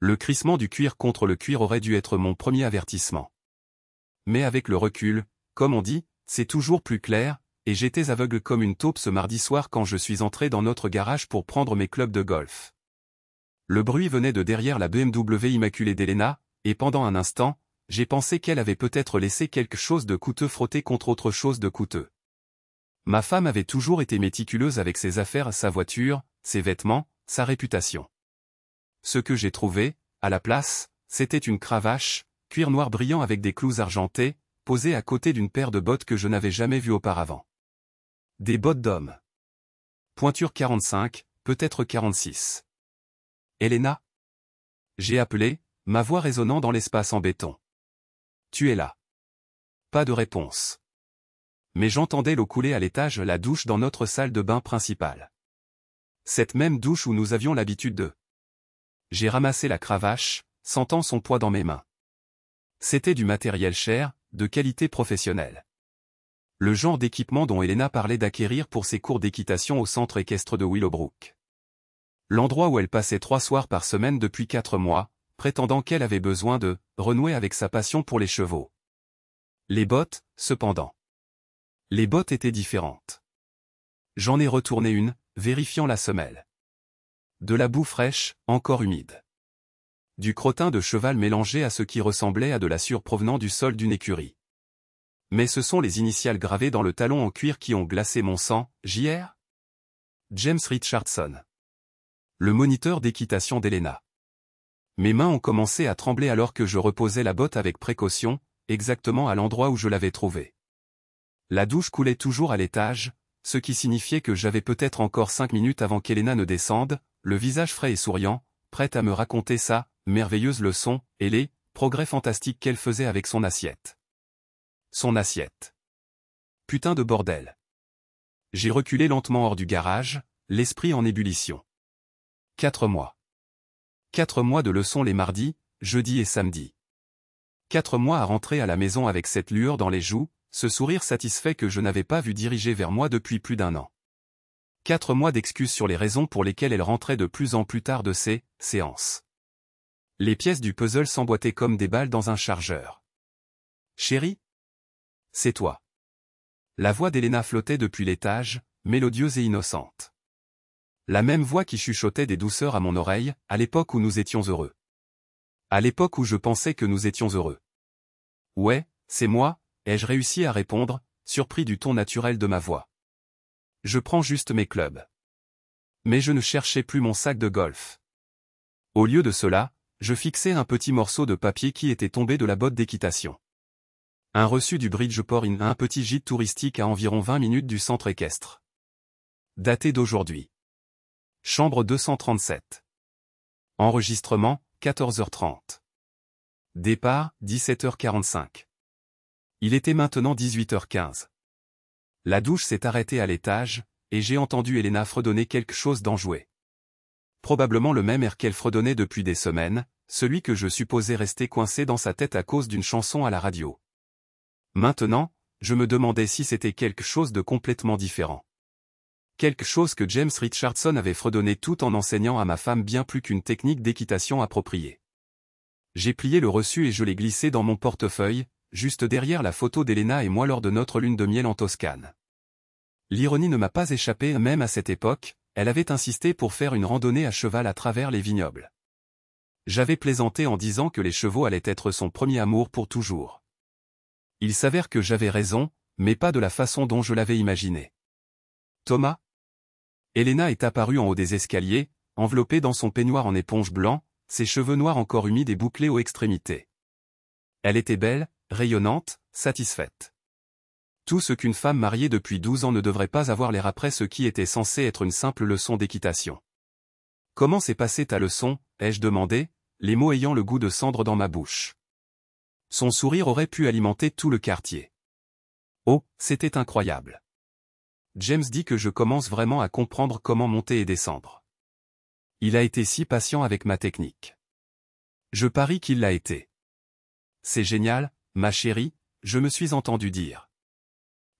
Le crissement du cuir contre le cuir aurait dû être mon premier avertissement. Mais avec le recul, comme on dit, c'est toujours plus clair, et j'étais aveugle comme une taupe ce mardi soir quand je suis entré dans notre garage pour prendre mes clubs de golf. Le bruit venait de derrière la BMW immaculée d'Elena, et pendant un instant, j'ai pensé qu'elle avait peut-être laissé quelque chose de coûteux frotter contre autre chose de coûteux. Ma femme avait toujours été méticuleuse avec ses affaires, sa voiture, ses vêtements, sa réputation. Ce que j'ai trouvé, à la place, c'était une cravache, cuir noir brillant avec des clous argentés, posée à côté d'une paire de bottes que je n'avais jamais vues auparavant. Des bottes d'homme. Pointure 45, peut-être 46. Elena? J'ai appelé, ma voix résonnant dans l'espace en béton. Tu es là. Pas de réponse. Mais j'entendais l'eau couler à l'étage, la douche dans notre salle de bain principale. Cette même douche où nous avions l'habitude de. J'ai ramassé la cravache, sentant son poids dans mes mains. C'était du matériel cher, de qualité professionnelle. Le genre d'équipement dont Elena parlait d'acquérir pour ses cours d'équitation au centre équestre de Willowbrook. L'endroit où elle passait 3 soirs par semaine depuis 4 mois, prétendant qu'elle avait besoin de renouer avec sa passion pour les chevaux. Les bottes, cependant. Les bottes étaient différentes. J'en ai retourné une, vérifiant la semelle. De la boue fraîche, encore humide. Du crottin de cheval mélangé à ce qui ressemblait à de la sueur provenant du sol d'une écurie. Mais ce sont les initiales gravées dans le talon en cuir qui ont glacé mon sang, JR? James Richardson. Le moniteur d'équitation d'Elena. Mes mains ont commencé à trembler alors que je reposais la botte avec précaution, exactement à l'endroit où je l'avais trouvée. La douche coulait toujours à l'étage, ce qui signifiait que j'avais peut-être encore 5 minutes avant qu'Elena ne descende, le visage frais et souriant, prête à me raconter sa merveilleuse leçon, et les progrès fantastiques qu'elle faisait avec son assiette. Son assiette. Putain de bordel. J'ai reculé lentement hors du garage, l'esprit en ébullition. 4 mois. 4 mois de leçons les mardis, jeudis et samedis. 4 mois à rentrer à la maison avec cette lueur dans les joues, ce sourire satisfait que je n'avais pas vu diriger vers moi depuis plus d'1 an. 4 mois d'excuses sur les raisons pour lesquelles elle rentrait de plus en plus tard de ses séances. Les pièces du puzzle s'emboîtaient comme des balles dans un chargeur. Chérie? C'est toi. La voix d'Elena flottait depuis l'étage, mélodieuse et innocente. La même voix qui chuchotait des douceurs à mon oreille, à l'époque où nous étions heureux. À l'époque où je pensais que nous étions heureux. Ouais, c'est moi, ai-je réussi à répondre, surpris du ton naturel de ma voix. Je prends juste mes clubs. Mais je ne cherchais plus mon sac de golf. Au lieu de cela, je fixais un petit morceau de papier qui était tombé de la botte d'équitation. Un reçu du Bridgeport Inn, un petit gîte touristique à environ 20 minutes du centre équestre. Daté d'aujourd'hui. Chambre 237. Enregistrement, 14h30. Départ, 17h45. Il était maintenant 18h15. La douche s'est arrêtée à l'étage, et j'ai entendu Elena fredonner quelque chose d'enjoué. Probablement le même air qu'elle fredonnait depuis des semaines, celui que je supposais rester coincé dans sa tête à cause d'une chanson à la radio. Maintenant, je me demandais si c'était quelque chose de complètement différent. Quelque chose que James Richardson avait fredonné tout en enseignant à ma femme bien plus qu'une technique d'équitation appropriée. J'ai plié le reçu et je l'ai glissé dans mon portefeuille, juste derrière la photo d'Elena et moi lors de notre lune de miel en Toscane. L'ironie ne m'a pas échappé, même à cette époque, elle avait insisté pour faire une randonnée à cheval à travers les vignobles. J'avais plaisanté en disant que les chevaux allaient être son premier amour pour toujours. Il s'avère que j'avais raison, mais pas de la façon dont je l'avais imaginé. Thomas? Elena est apparue en haut des escaliers, enveloppée dans son peignoir en éponge blanc, ses cheveux noirs encore humides et bouclés aux extrémités. Elle était belle, rayonnante, satisfaite. Tout ce qu'une femme mariée depuis 12 ans ne devrait pas avoir l'air après ce qui était censé être une simple leçon d'équitation. Comment s'est passée ta leçon, ai-je demandé, les mots ayant le goût de cendre dans ma bouche. Son sourire aurait pu alimenter tout le quartier. Oh, c'était incroyable. James dit que je commence vraiment à comprendre comment monter et descendre. Il a été si patient avec ma technique. Je parie qu'il l'a été. C'est génial, ma chérie, je me suis entendu dire.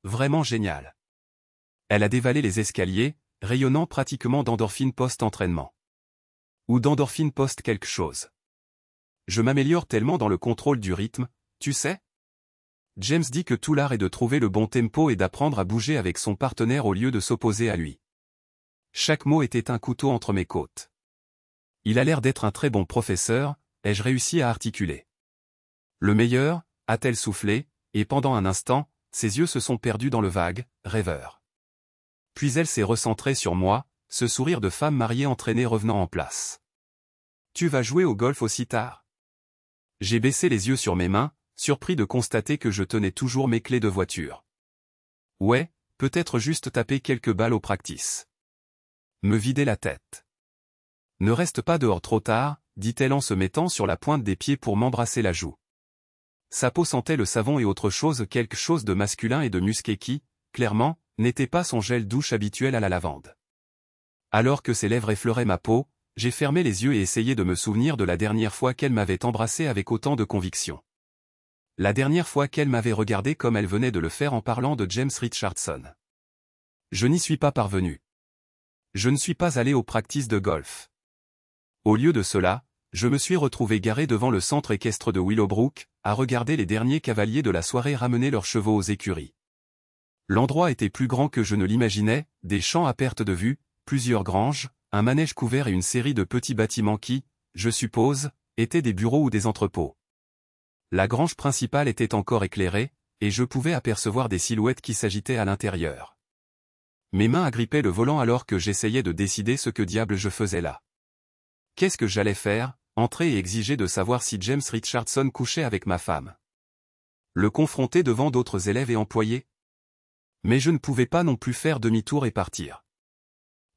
Vraiment génial. Elle a dévalé les escaliers, rayonnant pratiquement d'endorphine post-entraînement. Ou d'endorphine post quelque chose. Je m'améliore tellement dans le contrôle du rythme, tu sais? James dit que tout l'art est de trouver le bon tempo et d'apprendre à bouger avec son partenaire au lieu de s'opposer à lui. Chaque mot était un couteau entre mes côtes. Il a l'air d'être un très bon professeur, ai-je réussi à articuler. Le meilleur, a-t-elle soufflé, et pendant un instant, ses yeux se sont perdus dans le vague, rêveur. Puis elle s'est recentrée sur moi, ce sourire de femme mariée entraînée revenant en place. Tu vas jouer au golf aussi tard? J'ai baissé les yeux sur mes mains, surpris de constater que je tenais toujours mes clés de voiture. Ouais, peut-être juste taper quelques balles au practice. Me vider la tête. Ne reste pas dehors trop tard, dit-elle en se mettant sur la pointe des pieds pour m'embrasser la joue. Sa peau sentait le savon et autre chose, quelque chose de masculin et de musqué qui, clairement, n'était pas son gel douche habituel à la lavande. Alors que ses lèvres effleuraient ma peau, j'ai fermé les yeux et essayé de me souvenir de la dernière fois qu'elle m'avait embrassé avec autant de conviction. La dernière fois qu'elle m'avait regardé comme elle venait de le faire en parlant de James Richardson. Je n'y suis pas parvenu. Je ne suis pas allé au practice de golf. Au lieu de cela, je me suis retrouvé garé devant le centre équestre de Willowbrook, à regarder les derniers cavaliers de la soirée ramener leurs chevaux aux écuries. L'endroit était plus grand que je ne l'imaginais, des champs à perte de vue, plusieurs granges, un manège couvert et une série de petits bâtiments qui, je suppose, étaient des bureaux ou des entrepôts. La grange principale était encore éclairée, et je pouvais apercevoir des silhouettes qui s'agitaient à l'intérieur. Mes mains agrippaient le volant alors que j'essayais de décider ce que diable je faisais là. Qu'est-ce que j'allais faire, entrer et exiger de savoir si James Richardson couchait avec ma femme? Le confronter devant d'autres élèves et employés? Mais je ne pouvais pas non plus faire demi-tour et partir.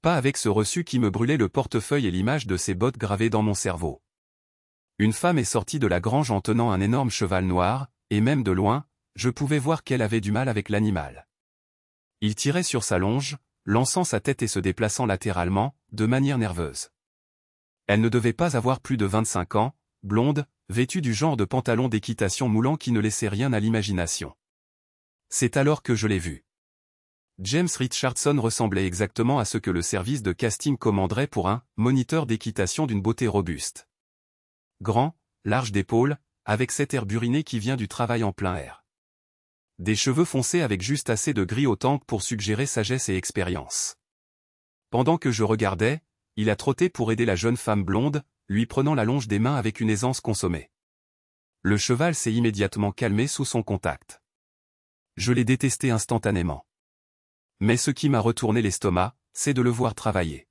Pas avec ce reçu qui me brûlait le portefeuille et l'image de ses bottes gravées dans mon cerveau. Une femme est sortie de la grange en tenant un énorme cheval noir, et même de loin, je pouvais voir qu'elle avait du mal avec l'animal. Il tirait sur sa longe, lançant sa tête et se déplaçant latéralement, de manière nerveuse. Elle ne devait pas avoir plus de 25 ans, blonde, vêtue du genre de pantalon d'équitation moulant qui ne laissait rien à l'imagination. C'est alors que je l'ai vue. James Richardson ressemblait exactement à ce que le service de casting commanderait pour un moniteur d'équitation d'une beauté robuste. Grand, large d'épaules, avec cet air buriné qui vient du travail en plein air. Des cheveux foncés avec juste assez de gris au temple pour suggérer sagesse et expérience. Pendant que je regardais, il a trotté pour aider la jeune femme blonde, lui prenant la longe des mains avec une aisance consommée. Le cheval s'est immédiatement calmé sous son contact. Je l'ai détesté instantanément. Mais ce qui m'a retourné l'estomac, c'est de le voir travailler.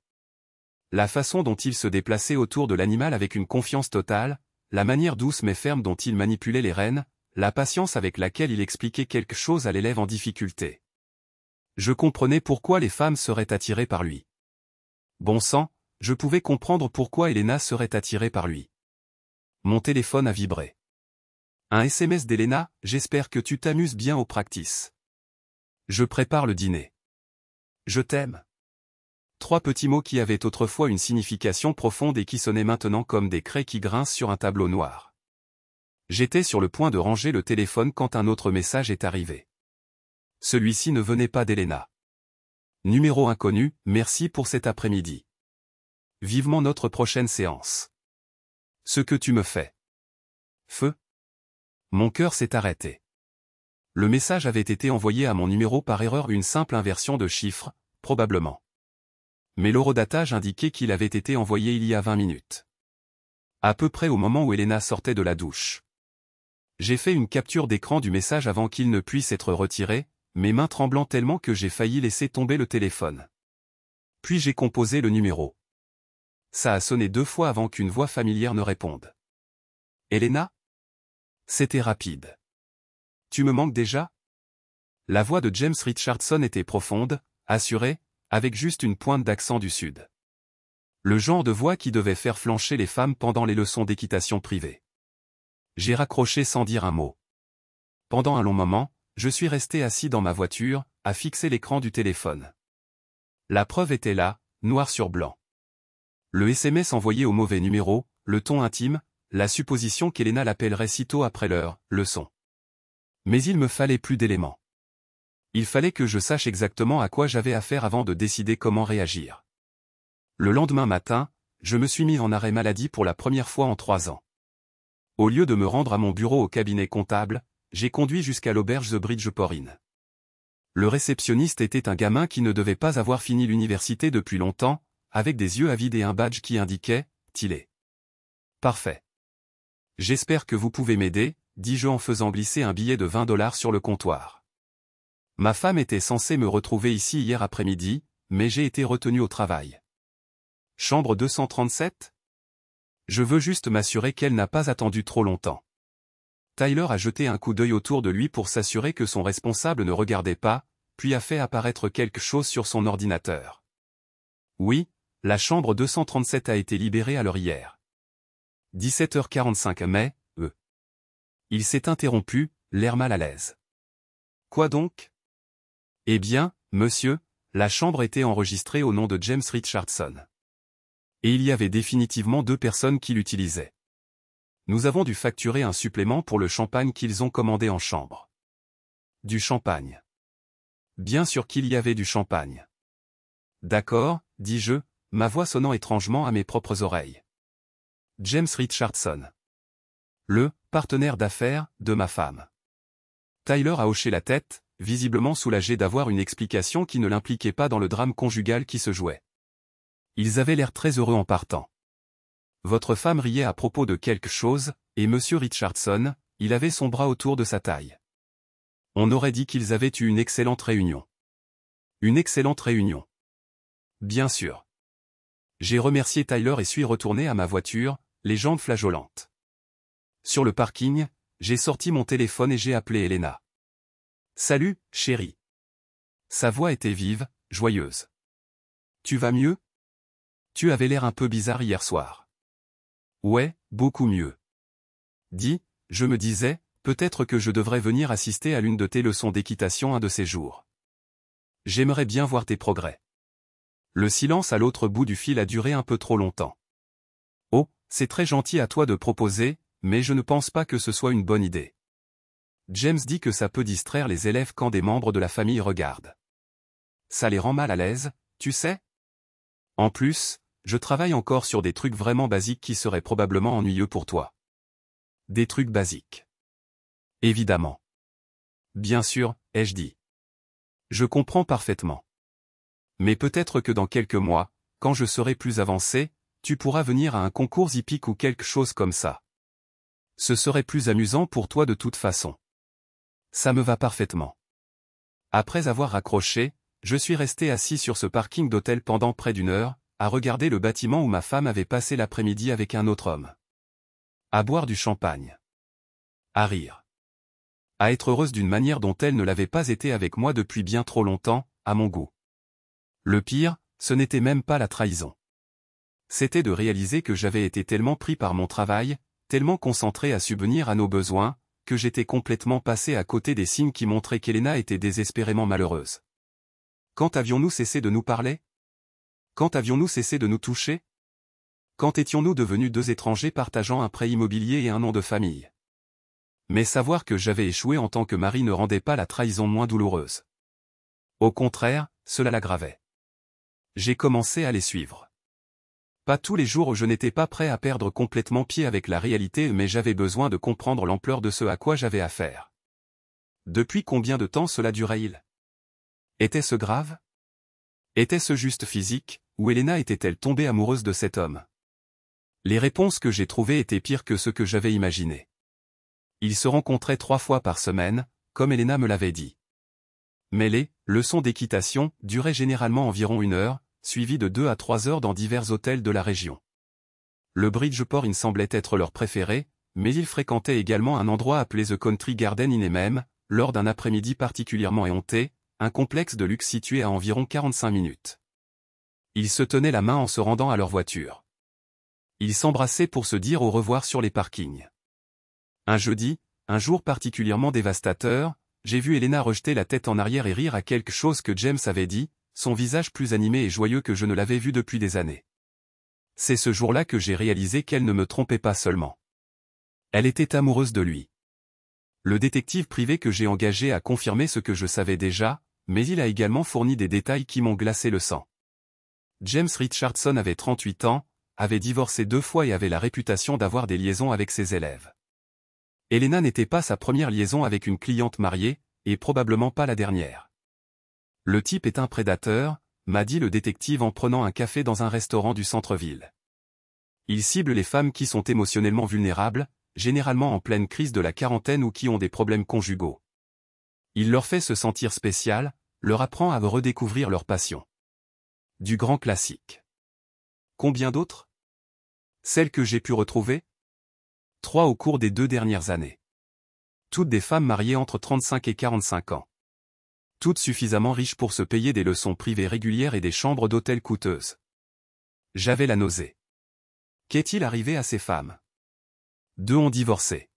La façon dont il se déplaçait autour de l'animal avec une confiance totale, la manière douce mais ferme dont il manipulait les rênes, la patience avec laquelle il expliquait quelque chose à l'élève en difficulté. Je comprenais pourquoi les femmes seraient attirées par lui. Bon sang, je pouvais comprendre pourquoi Elena serait attirée par lui. Mon téléphone a vibré. Un SMS d'Elena, j'espère que tu t'amuses bien au practice. Je prépare le dîner. Je t'aime. 3 petits mots qui avaient autrefois une signification profonde et qui sonnaient maintenant comme des craies qui grincent sur un tableau noir. J'étais sur le point de ranger le téléphone quand un autre message est arrivé. Celui-ci ne venait pas d'Elena. Numéro inconnu, merci pour cet après-midi. Vivement notre prochaine séance. Ce que tu me fais. Feu. Mon cœur s'est arrêté. Le message avait été envoyé à mon numéro par erreur, une simple inversion de chiffres, probablement. Mais l'horodatage indiquait qu'il avait été envoyé il y a 20 minutes. À peu près au moment où Elena sortait de la douche. J'ai fait une capture d'écran du message avant qu'il ne puisse être retiré, mes mains tremblant tellement que j'ai failli laisser tomber le téléphone. Puis j'ai composé le numéro. Ça a sonné 2 fois avant qu'une voix familière ne réponde. Elena? C'était rapide. Tu me manques déjà? La voix de James Richardson était profonde, assurée, avec juste une pointe d'accent du sud. Le genre de voix qui devait faire flancher les femmes pendant les leçons d'équitation privées. J'ai raccroché sans dire un mot. Pendant un long moment, je suis resté assis dans ma voiture, à fixer l'écran du téléphone. La preuve était là, noir sur blanc. Le SMS envoyé au mauvais numéro, le ton intime, la supposition qu'Elena l'appellerait sitôt après leur leçon. Mais il me fallait plus d'éléments. Il fallait que je sache exactement à quoi j'avais affaire avant de décider comment réagir. Le lendemain matin, je me suis mis en arrêt maladie pour la première fois en 3 ans. Au lieu de me rendre à mon bureau au cabinet comptable, j'ai conduit jusqu'à l'auberge The Bridgeport Inn. Le réceptionniste était un gamin qui ne devait pas avoir fini l'université depuis longtemps, avec des yeux avides et un badge qui indiquait « Tillet ». Parfait. J'espère que vous pouvez m'aider, dis-je en faisant glisser un billet de $20 sur le comptoir. Ma femme était censée me retrouver ici hier après-midi, mais j'ai été retenu au travail. Chambre 237 ? Je veux juste m'assurer qu'elle n'a pas attendu trop longtemps. Tyler a jeté un coup d'œil autour de lui pour s'assurer que son responsable ne regardait pas, puis a fait apparaître quelque chose sur son ordinateur. Oui, la chambre 237 a été libérée à l'heure hier. 17h45 mai, Il s'est interrompu, l'air mal à l'aise. Quoi donc ? Eh bien, monsieur, la chambre était enregistrée au nom de James Richardson. Et il y avait définitivement 2 personnes qui l'utilisaient. Nous avons dû facturer un supplément pour le champagne qu'ils ont commandé en chambre. Du champagne. Bien sûr qu'il y avait du champagne. D'accord, dis-je, ma voix sonnant étrangement à mes propres oreilles. James Richardson. Le partenaire d'affaires de ma femme. Tyler a hoché la tête, visiblement soulagé d'avoir une explication qui ne l'impliquait pas dans le drame conjugal qui se jouait. Ils avaient l'air très heureux en partant. Votre femme riait à propos de quelque chose, et monsieur Richardson, il avait son bras autour de sa taille. On aurait dit qu'ils avaient eu une excellente réunion. Une excellente réunion. Bien sûr. J'ai remercié Tyler et suis retourné à ma voiture, les jambes flageolantes. Sur le parking, j'ai sorti mon téléphone et j'ai appelé Elena. Salut, chérie. Sa voix était vive, joyeuse. Tu vas mieux ? Tu avais l'air un peu bizarre hier soir. Ouais, beaucoup mieux. Dis, je me disais, peut-être que je devrais venir assister à l'une de tes leçons d'équitation un de ces jours. J'aimerais bien voir tes progrès. Le silence à l'autre bout du fil a duré un peu trop longtemps. Oh, c'est très gentil à toi de proposer, mais je ne pense pas que ce soit une bonne idée. James dit que ça peut distraire les élèves quand des membres de la famille regardent. Ça les rend mal à l'aise, tu sais ? En plus, je travaille encore sur des trucs vraiment basiques qui seraient probablement ennuyeux pour toi. Des trucs basiques. Évidemment. Bien sûr, ai-je dit. Je comprends parfaitement. Mais peut-être que dans quelques mois, quand je serai plus avancé, tu pourras venir à un concours hippique ou quelque chose comme ça. Ce serait plus amusant pour toi de toute façon. Ça me va parfaitement. Après avoir raccroché, je suis resté assis sur ce parking d'hôtel pendant près d'1 heure, à regarder le bâtiment où ma femme avait passé l'après-midi avec un autre homme. À boire du champagne. À rire. À être heureuse d'une manière dont elle ne l'avait pas été avec moi depuis bien trop longtemps, à mon goût. Le pire, ce n'était même pas la trahison. C'était de réaliser que j'avais été tellement pris par mon travail, tellement concentré à subvenir à nos besoins, que j'étais complètement passé à côté des signes qui montraient qu'Elena était désespérément malheureuse. Quand avions-nous cessé de nous parler ? Quand avions-nous cessé de nous toucher ? Quand étions-nous devenus 2 étrangers partageant un prêt immobilier et un nom de famille ? Mais savoir que j'avais échoué en tant que mari ne rendait pas la trahison moins douloureuse. Au contraire, cela l'aggravait. J'ai commencé à les suivre. Pas tous les jours où je n'étais pas prêt à perdre complètement pied avec la réalité, mais j'avais besoin de comprendre l'ampleur de ce à quoi j'avais affaire. Depuis combien de temps cela durait-il ? Était-ce grave ? Était-ce juste physique, ou Elena était-elle tombée amoureuse de cet homme ? Les réponses que j'ai trouvées étaient pires que ce que j'avais imaginé. Ils se rencontraient 3 fois par semaine, comme Elena me l'avait dit. Mais les leçons d'équitation duraient généralement environ 1 heure, suivies de 2 à 3 heures dans divers hôtels de la région. Le Bridgeport Inn semblait être leur préféré, mais ils fréquentaient également un endroit appelé The Country Garden Inn et même, lors d'un après-midi particulièrement éhonté, un complexe de luxe situé à environ 45 minutes. Ils se tenaient la main en se rendant à leur voiture. Ils s'embrassaient pour se dire au revoir sur les parkings. Un jeudi, un jour particulièrement dévastateur, j'ai vu Elena rejeter la tête en arrière et rire à quelque chose que James avait dit, son visage plus animé et joyeux que je ne l'avais vu depuis des années. C'est ce jour-là que j'ai réalisé qu'elle ne me trompait pas seulement. Elle était amoureuse de lui. Le détective privé que j'ai engagé a confirmé ce que je savais déjà, mais il a également fourni des détails qui m'ont glacé le sang. James Richardson avait 38 ans, avait divorcé 2 fois et avait la réputation d'avoir des liaisons avec ses élèves. Elena n'était pas sa première liaison avec une cliente mariée, et probablement pas la dernière. Le type est un prédateur, m'a dit le détective en prenant un café dans un restaurant du centre-ville. Il cible les femmes qui sont émotionnellement vulnérables, généralement en pleine crise de la quarantaine ou qui ont des problèmes conjugaux. Il leur fait se sentir spéciales, leur apprend à redécouvrir leur passion. Du grand classique. Combien d'autres? Celles que j'ai pu retrouver? 3 au cours des 2 dernières années. Toutes des femmes mariées entre 35 et 45 ans. Toutes suffisamment riches pour se payer des leçons privées régulières et des chambres d'hôtel coûteuses. J'avais la nausée. Qu'est-il arrivé à ces femmes? 2 ont divorcé.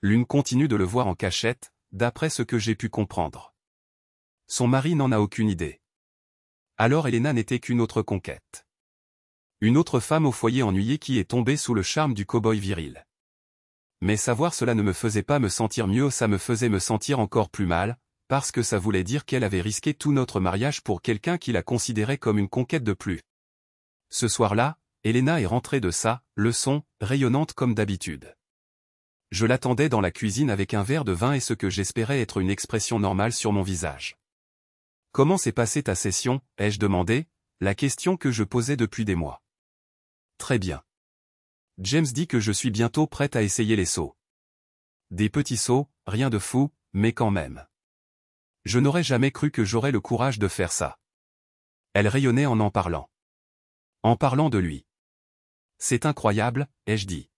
L'une continue de le voir en cachette, d'après ce que j'ai pu comprendre. Son mari n'en a aucune idée. Alors Elena n'était qu'une autre conquête. Une autre femme au foyer ennuyée qui est tombée sous le charme du cow-boy viril. Mais savoir cela ne me faisait pas me sentir mieux, ça me faisait me sentir encore plus mal, parce que ça voulait dire qu'elle avait risqué tout notre mariage pour quelqu'un qui la considérait comme une conquête de plus. Ce soir-là, Elena est rentrée de sa leçon, rayonnante comme d'habitude. Je l'attendais dans la cuisine avec un verre de vin et ce que j'espérais être une expression normale sur mon visage. « Comment s'est passée ta session ?» ai-je demandé, la question que je posais depuis des mois. « Très bien. James dit que je suis bientôt prête à essayer les sauts. Des petits sauts, rien de fou, mais quand même. Je n'aurais jamais cru que j'aurais le courage de faire ça. » Elle rayonnait en parlant. En parlant de lui. « C'est incroyable, ai-je dit.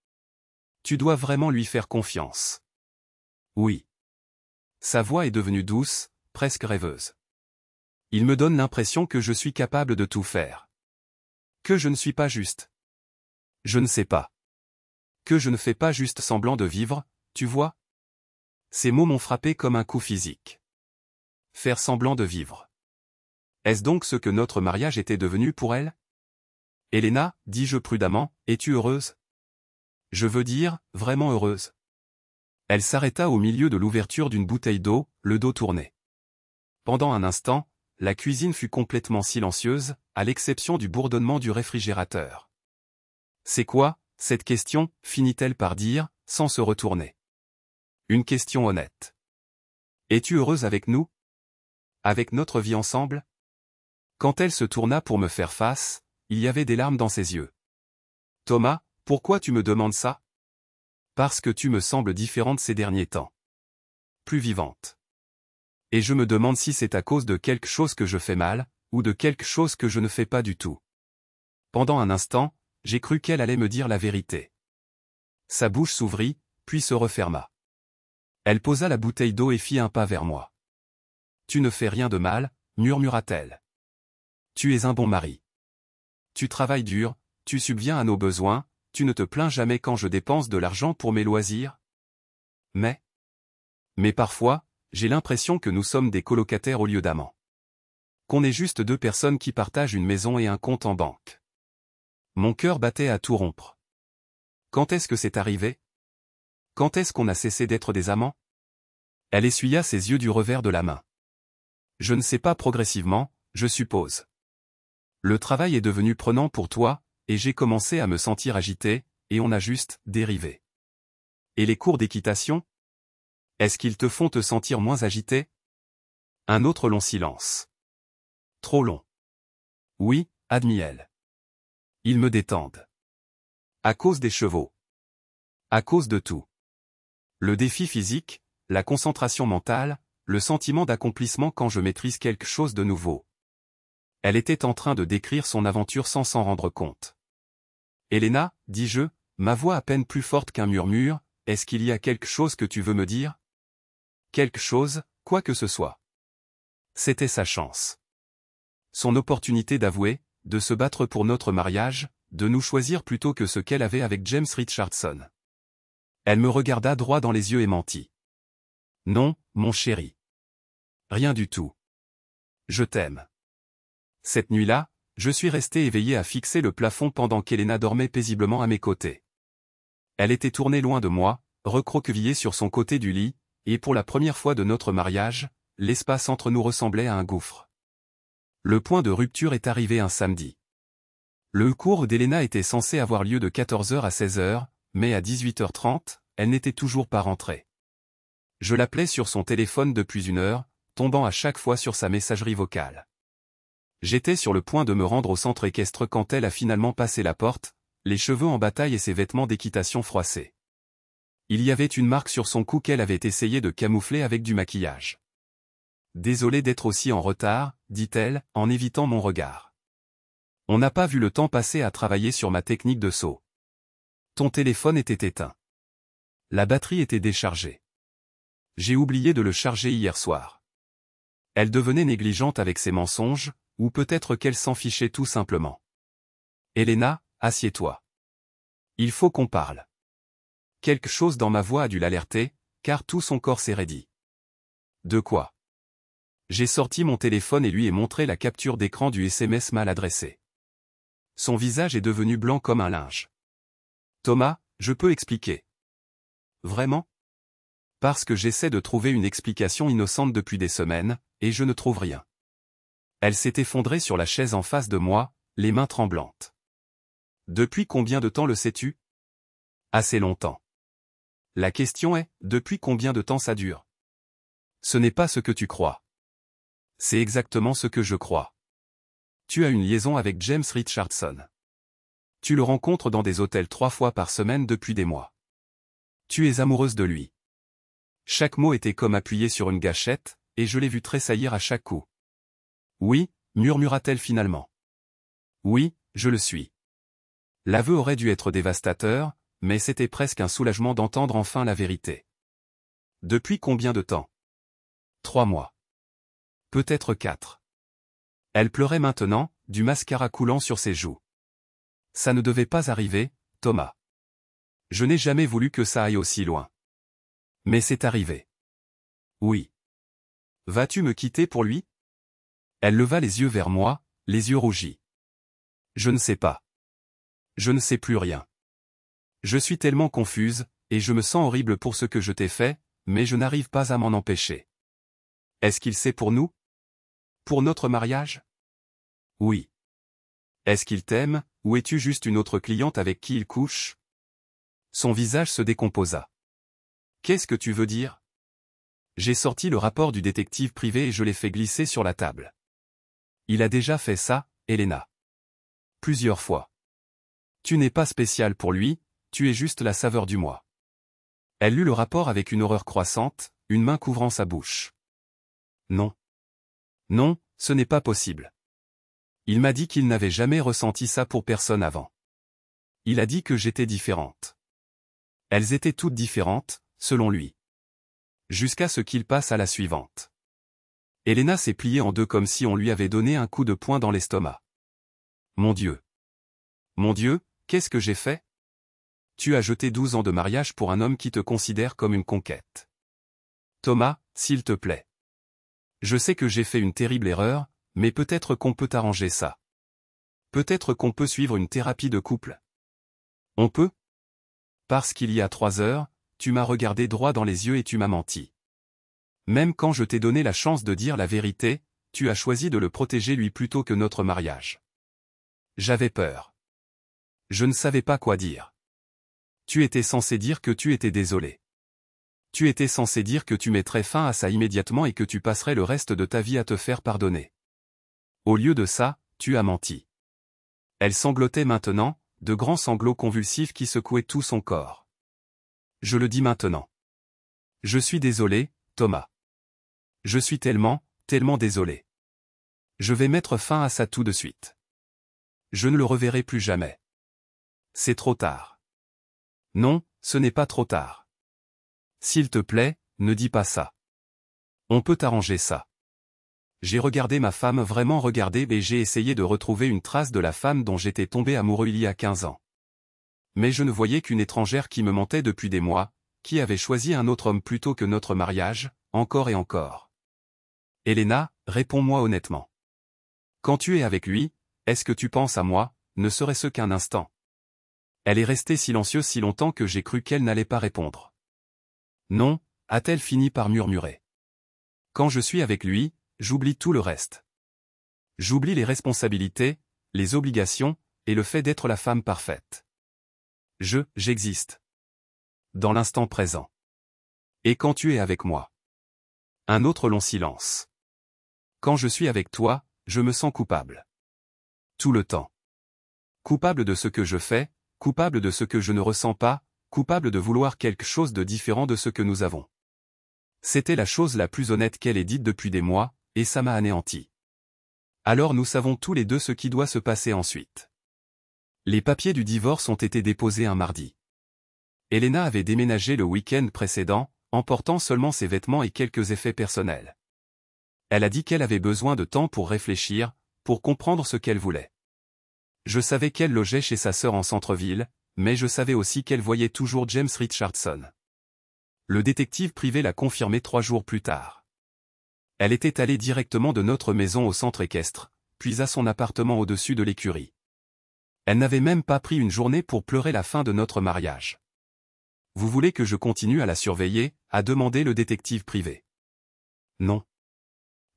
Tu dois vraiment lui faire confiance. » Oui. Sa voix est devenue douce, presque rêveuse. Il me donne l'impression que je suis capable de tout faire. Que je ne suis pas juste. Je ne sais pas. Que je ne fais pas juste semblant de vivre, tu vois? Ces mots m'ont frappé comme un coup physique. Faire semblant de vivre. Est-ce donc ce que notre mariage était devenu pour elle? Elena, dis-je prudemment, es-tu heureuse? Je veux dire, vraiment heureuse. Elle s'arrêta au milieu de l'ouverture d'une bouteille d'eau, le dos tourné. Pendant un instant, la cuisine fut complètement silencieuse, à l'exception du bourdonnement du réfrigérateur. C'est quoi, cette question, finit-elle par dire, sans se retourner. Une question honnête. Es-tu heureuse avec nous? Avec notre vie ensemble? Quand elle se tourna pour me faire face, il y avait des larmes dans ses yeux. Thomas, pourquoi tu me demandes ça? Parce que tu me sembles différente ces derniers temps. Plus vivante. Et je me demande si c'est à cause de quelque chose que je fais mal, ou de quelque chose que je ne fais pas du tout. Pendant un instant, j'ai cru qu'elle allait me dire la vérité. Sa bouche s'ouvrit, puis se referma. Elle posa la bouteille d'eau et fit un pas vers moi. Tu ne fais rien de mal, murmura-t-elle. Tu es un bon mari. Tu travailles dur, tu subviens à nos besoins, tu ne te plains jamais quand je dépense de l'argent pour mes loisirs? Mais parfois, j'ai l'impression que nous sommes des colocataires au lieu d'amants. Qu'on est juste 2 personnes qui partagent une maison et un compte en banque. Mon cœur battait à tout rompre. Quand est-ce que c'est arrivé? Quand est-ce qu'on a cessé d'être des amants? Elle essuya ses yeux du revers de la main. Je ne sais pas, progressivement, je suppose. Le travail est devenu prenant pour toi, et j'ai commencé à me sentir agité, et on a juste dérivé. Et les cours d'équitation? Est-ce qu'ils te font te sentir moins agité? Un autre long silence. Trop long. Oui, admit-elle. Ils me détendent. À cause des chevaux. À cause de tout. Le défi physique, la concentration mentale, le sentiment d'accomplissement quand je maîtrise quelque chose de nouveau. Elle était en train de décrire son aventure sans s'en rendre compte. Elena, dis-je, ma voix à peine plus forte qu'un murmure, est-ce qu'il y a quelque chose que tu veux me dire? Quelque chose, quoi que ce soit. C'était sa chance. Son opportunité d'avouer, de se battre pour notre mariage, de nous choisir plutôt que ce qu'elle avait avec James Richardson. Elle me regarda droit dans les yeux et mentit. Non, mon chéri. Rien du tout. Je t'aime. Cette nuit-là, je suis resté éveillé à fixer le plafond pendant qu'Elena dormait paisiblement à mes côtés. Elle était tournée loin de moi, recroquevillée sur son côté du lit, et pour la première fois de notre mariage, l'espace entre nous ressemblait à un gouffre. Le point de rupture est arrivé un samedi. Le cours d'Elena était censé avoir lieu de 14h à 16h, mais à 18h30, elle n'était toujours pas rentrée. Je l'appelais sur son téléphone depuis 1 heure, tombant à chaque fois sur sa messagerie vocale. J'étais sur le point de me rendre au centre équestre quand elle a finalement passé la porte, les cheveux en bataille et ses vêtements d'équitation froissés. Il y avait une marque sur son cou qu'elle avait essayé de camoufler avec du maquillage. « Désolée d'être aussi en retard », dit-elle, en évitant mon regard. « On n'a pas vu le temps passer à travailler sur ma technique de saut. Ton téléphone était éteint. La batterie était déchargée. J'ai oublié de le charger hier soir. » Elle devenait négligente avec ses mensonges, ou peut-être qu'elle s'en fichait tout simplement. « Elena, assieds-toi. Il faut qu'on parle. » Quelque chose dans ma voix a dû l'alerter, car tout son corps s'est raidi. « De quoi ?» J'ai sorti mon téléphone et lui ai montré la capture d'écran du SMS mal adressé. Son visage est devenu blanc comme un linge. « Thomas, je peux expliquer. »« Vraiment ? » Parce que j'essaie de trouver une explication innocente depuis des semaines, et je ne trouve rien. Elle s'est effondrée sur la chaise en face de moi, les mains tremblantes. « Depuis combien de temps le sais-tu ? » Assez longtemps. La question est, depuis combien de temps ça dure ? Ce n'est pas ce que tu crois. C'est exactement ce que je crois. Tu as une liaison avec James Richardson. Tu le rencontres dans des hôtels 3 fois par semaine depuis des mois. Tu es amoureuse de lui. Chaque mot était comme appuyé sur une gâchette, et je l'ai vu tressaillir à chaque coup. Oui, murmura-t-elle finalement. Oui, je le suis. L'aveu aurait dû être dévastateur, mais c'était presque un soulagement d'entendre enfin la vérité. Depuis combien de temps ? 3 mois. Peut-être 4. Elle pleurait maintenant, du mascara coulant sur ses joues. Ça ne devait pas arriver, Thomas. Je n'ai jamais voulu que ça aille aussi loin. Mais c'est arrivé. Oui. Vas-tu me quitter pour lui ? Elle leva les yeux vers moi, les yeux rougis. Je ne sais pas. Je ne sais plus rien. Je suis tellement confuse, et je me sens horrible pour ce que je t'ai fait, mais je n'arrive pas à m'en empêcher. Est-ce qu'il sait pour nous ? Pour notre mariage ? Oui. Est-ce qu'il t'aime, ou es-tu juste une autre cliente avec qui il couche ? Son visage se décomposa. Qu'est-ce que tu veux dire ? J'ai sorti le rapport du détective privé et je l'ai fait glisser sur la table. Il a déjà fait ça, Elena. Plusieurs fois. Tu n'es pas spécial pour lui, tu es juste la saveur du mois. Elle lut le rapport avec une horreur croissante, une main couvrant sa bouche. Non. Non, ce n'est pas possible. Il m'a dit qu'il n'avait jamais ressenti ça pour personne avant. Il a dit que j'étais différente. Elles étaient toutes différentes, selon lui. Jusqu'à ce qu'il passe à la suivante. Elena s'est pliée en deux comme si on lui avait donné un coup de poing dans l'estomac. Mon Dieu. Mon Dieu, qu'est-ce que j'ai fait ? Tu as jeté 12 ans de mariage pour un homme qui te considère comme une conquête. Thomas, s'il te plaît. Je sais que j'ai fait une terrible erreur, mais peut-être qu'on peut arranger ça. Peut-être qu'on peut suivre une thérapie de couple. On peut ? Parce qu'il y a 3 heures, tu m'as regardé droit dans les yeux et tu m'as menti. Même quand je t'ai donné la chance de dire la vérité, tu as choisi de le protéger lui plutôt que notre mariage. J'avais peur. Je ne savais pas quoi dire. Tu étais censé dire que tu étais désolé. Tu étais censé dire que tu mettrais fin à ça immédiatement et que tu passerais le reste de ta vie à te faire pardonner. Au lieu de ça, tu as menti. Elle sanglotait maintenant, de grands sanglots convulsifs qui secouaient tout son corps. Je le dis maintenant. Je suis désolé, Thomas. Je suis tellement, tellement désolé. Je vais mettre fin à ça tout de suite. Je ne le reverrai plus jamais. C'est trop tard. Non, ce n'est pas trop tard. S'il te plaît, ne dis pas ça. On peut arranger ça. J'ai regardé ma femme, vraiment regardé, et j'ai essayé de retrouver une trace de la femme dont j'étais tombé amoureux il y a 15 ans. Mais je ne voyais qu'une étrangère qui me mentait depuis des mois, qui avait choisi un autre homme plutôt que notre mariage, encore et encore. Elena, réponds-moi honnêtement. Quand tu es avec lui, est-ce que tu penses à moi, ne serait-ce qu'un instant ? Elle est restée silencieuse si longtemps que j'ai cru qu'elle n'allait pas répondre. Non, a-t-elle fini par murmurer. Quand je suis avec lui, j'oublie tout le reste. J'oublie les responsabilités, les obligations, et le fait d'être la femme parfaite. J'existe. dans l'instant présent. Et quand tu es avec moi. Un autre long silence. Quand je suis avec toi, je me sens coupable. Tout le temps. Coupable de ce que je fais, coupable de ce que je ne ressens pas, coupable de vouloir quelque chose de différent de ce que nous avons. C'était la chose la plus honnête qu'elle ait dite depuis des mois, et ça m'a anéanti. Alors nous savons tous les deux ce qui doit se passer ensuite. Les papiers du divorce ont été déposés un mardi. Elena avait déménagé le week-end précédent, emportant seulement ses vêtements et quelques effets personnels. Elle a dit qu'elle avait besoin de temps pour réfléchir, pour comprendre ce qu'elle voulait. Je savais qu'elle logeait chez sa sœur en centre-ville, mais je savais aussi qu'elle voyait toujours James Richardson. Le détective privé l'a confirmé 3 jours plus tard. Elle était allée directement de notre maison au centre équestre, puis à son appartement au-dessus de l'écurie. Elle n'avait même pas pris une journée pour pleurer la fin de notre mariage. Vous voulez que je continue à la surveiller, a demandé le détective privé. Non.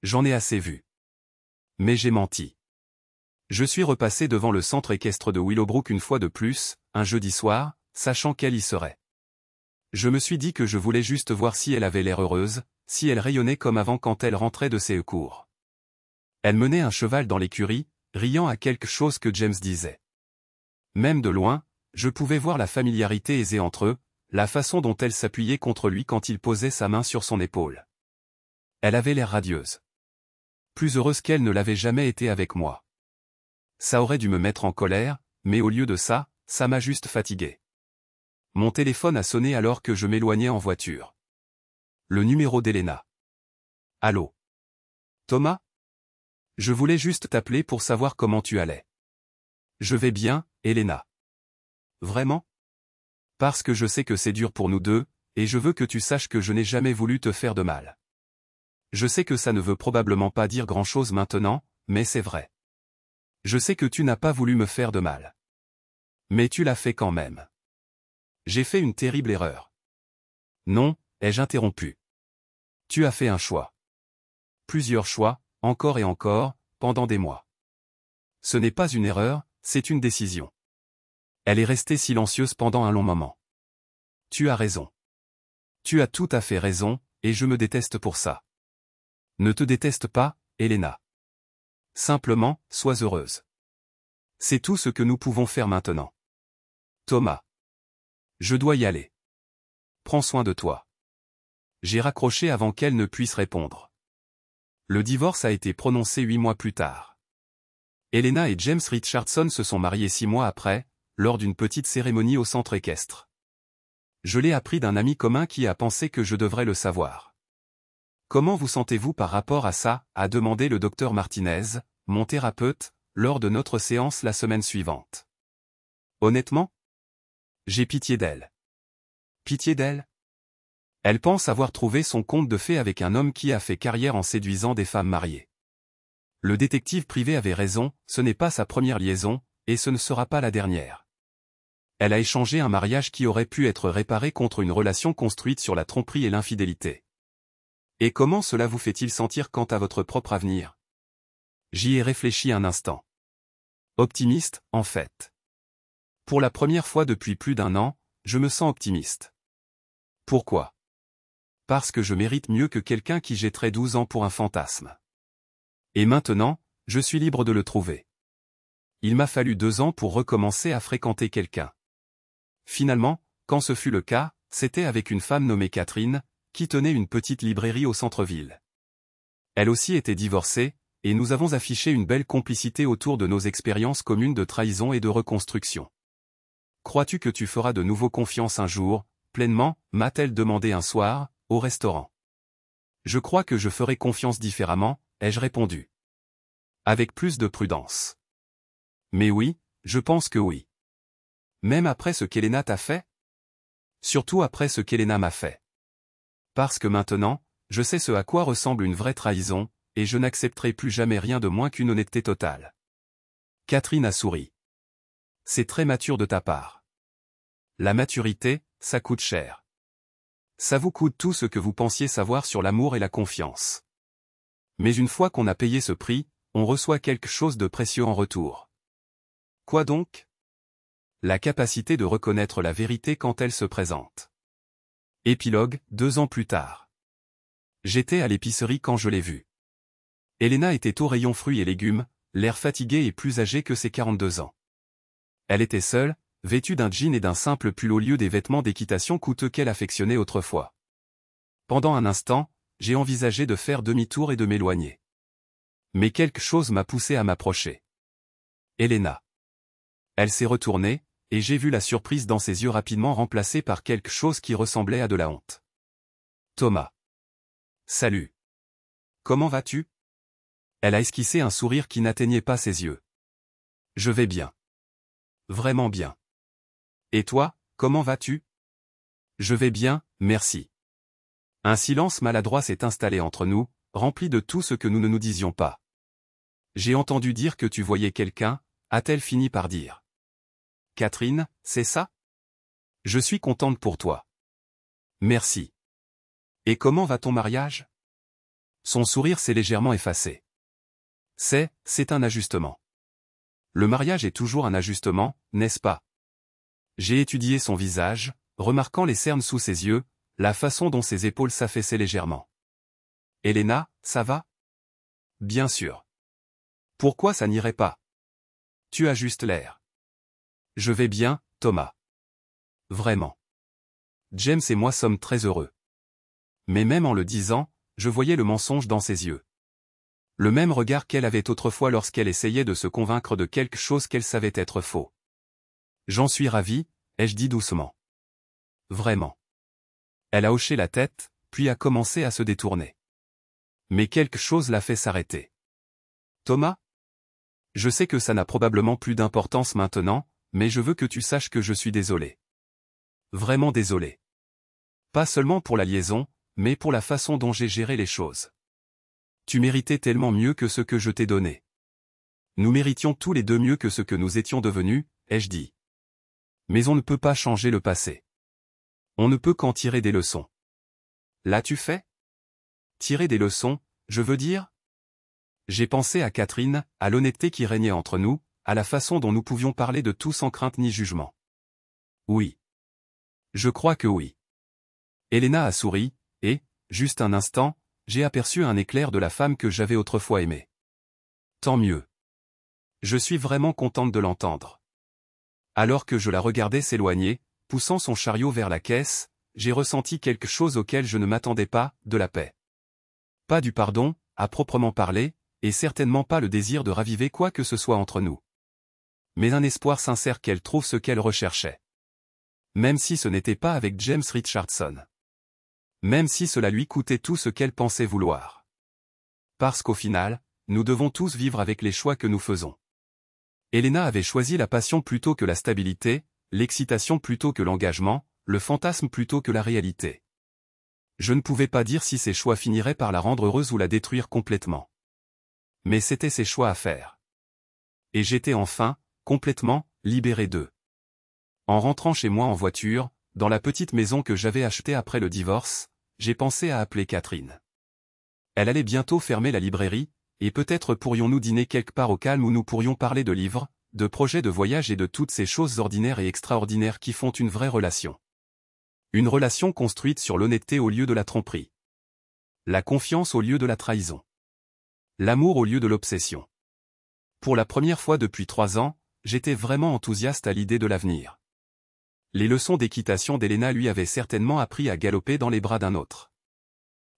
J'en ai assez vu. Mais j'ai menti. Je suis repassé devant le centre équestre de Willowbrook une fois de plus, un jeudi soir, sachant qu'elle y serait. Je me suis dit que je voulais juste voir si elle avait l'air heureuse, si elle rayonnait comme avant quand elle rentrait de ses cours. Elle menait un cheval dans l'écurie, riant à quelque chose que James disait. Même de loin, je pouvais voir la familiarité aisée entre eux, la façon dont elle s'appuyait contre lui quand il posait sa main sur son épaule. Elle avait l'air radieuse. Plus heureuse qu'elle ne l'avait jamais été avec moi. Ça aurait dû me mettre en colère, mais au lieu de ça, ça m'a juste fatigué. Mon téléphone a sonné alors que je m'éloignais en voiture. Le numéro d'Elena. Allô? Thomas? Je voulais juste t'appeler pour savoir comment tu allais. Je vais bien, Elena. Vraiment? Parce que je sais que c'est dur pour nous deux, et je veux que tu saches que je n'ai jamais voulu te faire de mal. Je sais que ça ne veut probablement pas dire grand-chose maintenant, mais c'est vrai. Je sais que tu n'as pas voulu me faire de mal. Mais tu l'as fait quand même. J'ai fait une terrible erreur. Non, ai-je interrompu. Tu as fait un choix. Plusieurs choix, encore et encore, pendant des mois. Ce n'est pas une erreur, c'est une décision. Elle est restée silencieuse pendant un long moment. Tu as raison. Tu as tout à fait raison, et je me déteste pour ça. Ne te déteste pas, Elena. Simplement, sois heureuse. C'est tout ce que nous pouvons faire maintenant. Thomas. Je dois y aller. Prends soin de toi. J'ai raccroché avant qu'elle ne puisse répondre. Le divorce a été prononcé 8 mois plus tard. Elena et James Richardson se sont mariés 6 mois après, lors d'une petite cérémonie au centre équestre. Je l'ai appris d'un ami commun qui a pensé que je devrais le savoir. Comment vous sentez-vous par rapport à ça, a demandé le docteur Martinez, mon thérapeute, lors de notre séance la semaine suivante. Honnêtement? J'ai pitié d'elle. Pitié d'elle? Elle pense avoir trouvé son conte de fées avec un homme qui a fait carrière en séduisant des femmes mariées. Le détective privé avait raison, ce n'est pas sa première liaison, et ce ne sera pas la dernière. Elle a échangé un mariage qui aurait pu être réparé contre une relation construite sur la tromperie et l'infidélité. Et comment cela vous fait-il sentir quant à votre propre avenir? J'y ai réfléchi un instant. Optimiste, en fait. Pour la première fois depuis plus d'1 an, je me sens optimiste. Pourquoi? Parce que je mérite mieux que quelqu'un qui jetterait 12 ans pour un fantasme. Et maintenant, je suis libre de le trouver. Il m'a fallu 2 ans pour recommencer à fréquenter quelqu'un. Finalement, quand ce fut le cas, c'était avec une femme nommée Catherine, qui tenait une petite librairie au centre-ville. Elle aussi était divorcée, et nous avons affiché une belle complicité autour de nos expériences communes de trahison et de reconstruction. Crois-tu que tu feras de nouveau confiance un jour, pleinement, m'a-t-elle demandé un soir, au restaurant. Je crois que je ferai confiance différemment, ai-je répondu. Avec plus de prudence. Mais oui, je pense que oui. Même après ce qu'Elena t'a fait? Surtout après ce qu'Elena m'a fait. Parce que maintenant, je sais ce à quoi ressemble une vraie trahison, et je n'accepterai plus jamais rien de moins qu'une honnêteté totale. Catherine a souri. C'est très mature de ta part. La maturité, ça coûte cher. Ça vous coûte tout ce que vous pensiez savoir sur l'amour et la confiance. Mais une fois qu'on a payé ce prix, on reçoit quelque chose de précieux en retour. Quoi donc? La capacité de reconnaître la vérité quand elle se présente. Épilogue, 2 ans plus tard. J'étais à l'épicerie quand je l'ai vue. Elena était au rayon fruits et légumes, l'air fatigué et plus âgée que ses 42 ans. Elle était seule, vêtue d'un jean et d'un simple pull au lieu des vêtements d'équitation coûteux qu'elle affectionnait autrefois. Pendant un instant, j'ai envisagé de faire demi-tour et de m'éloigner. Mais quelque chose m'a poussé à m'approcher. Elena. Elle s'est retournée, et j'ai vu la surprise dans ses yeux rapidement remplacée par quelque chose qui ressemblait à de la honte. Thomas. Salut. Comment vas-tu? Elle a esquissé un sourire qui n'atteignait pas ses yeux. Je vais bien. Vraiment bien. Et toi, comment vas-tu? Je vais bien, merci. Un silence maladroit s'est installé entre nous, rempli de tout ce que nous ne nous disions pas. J'ai entendu dire que tu voyais quelqu'un, a-t-elle fini par dire. Catherine, c'est ça? Je suis contente pour toi. Merci. Et comment va ton mariage? Son sourire s'est légèrement effacé. C'est un ajustement. Le mariage est toujours un ajustement, n'est-ce pas? J'ai étudié son visage, remarquant les cernes sous ses yeux, la façon dont ses épaules s'affaissaient légèrement. Elena, ça va? Bien sûr. Pourquoi ça n'irait pas? Tu as juste l'air. Je vais bien, Thomas. Vraiment. James et moi sommes très heureux. Mais même en le disant, je voyais le mensonge dans ses yeux. Le même regard qu'elle avait autrefois lorsqu'elle essayait de se convaincre de quelque chose qu'elle savait être faux. J'en suis ravi, ai-je dit doucement. Vraiment. Elle a hoché la tête, puis a commencé à se détourner. Mais quelque chose l'a fait s'arrêter. Thomas? Je sais que ça n'a probablement plus d'importance maintenant, mais je veux que tu saches que je suis désolé. Vraiment désolé. Pas seulement pour la liaison, mais pour la façon dont j'ai géré les choses. Tu méritais tellement mieux que ce que je t'ai donné. Nous méritions tous les deux mieux que ce que nous étions devenus, ai-je dit. Mais on ne peut pas changer le passé. On ne peut qu'en tirer des leçons. L'as-tu fait? Tirer des leçons, je veux dire? J'ai pensé à Catherine, à l'honnêteté qui régnait entre nous, à la façon dont nous pouvions parler de tout sans crainte ni jugement. Oui. Je crois que oui. Elena a souri, et, juste un instant, j'ai aperçu un éclair de la femme que j'avais autrefois aimée. Tant mieux. Je suis vraiment contente de l'entendre. Alors que je la regardais s'éloigner, poussant son chariot vers la caisse, j'ai ressenti quelque chose auquel je ne m'attendais pas, de la paix. Pas du pardon, à proprement parler, et certainement pas le désir de raviver quoi que ce soit entre nous. Mais un espoir sincère qu'elle trouve ce qu'elle recherchait. Même si ce n'était pas avec James Richardson. Même si cela lui coûtait tout ce qu'elle pensait vouloir. Parce qu'au final, nous devons tous vivre avec les choix que nous faisons. Elena avait choisi la passion plutôt que la stabilité, l'excitation plutôt que l'engagement, le fantasme plutôt que la réalité. Je ne pouvais pas dire si ses choix finiraient par la rendre heureuse ou la détruire complètement. Mais c'était ses choix à faire. Et j'étais enfin, complètement, libéré d'eux. En rentrant chez moi en voiture, dans la petite maison que j'avais achetée après le divorce, j'ai pensé à appeler Catherine. Elle allait bientôt fermer la librairie, et peut-être pourrions-nous dîner quelque part au calme où nous pourrions parler de livres, de projets de voyage et de toutes ces choses ordinaires et extraordinaires qui font une vraie relation. Une relation construite sur l'honnêteté au lieu de la tromperie. La confiance au lieu de la trahison. L'amour au lieu de l'obsession. Pour la première fois depuis 3 ans, j'étais vraiment enthousiaste à l'idée de l'avenir. Les leçons d'équitation d'Elena lui avaient certainement appris à galoper dans les bras d'un autre.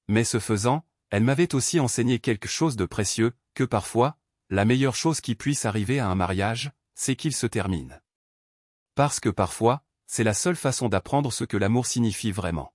Mais ce faisant, elle m'avait aussi enseigné quelque chose de précieux, que parfois, la meilleure chose qui puisse arriver à un mariage, c'est qu'il se termine. Parce que parfois, c'est la seule façon d'apprendre ce que l'amour signifie vraiment.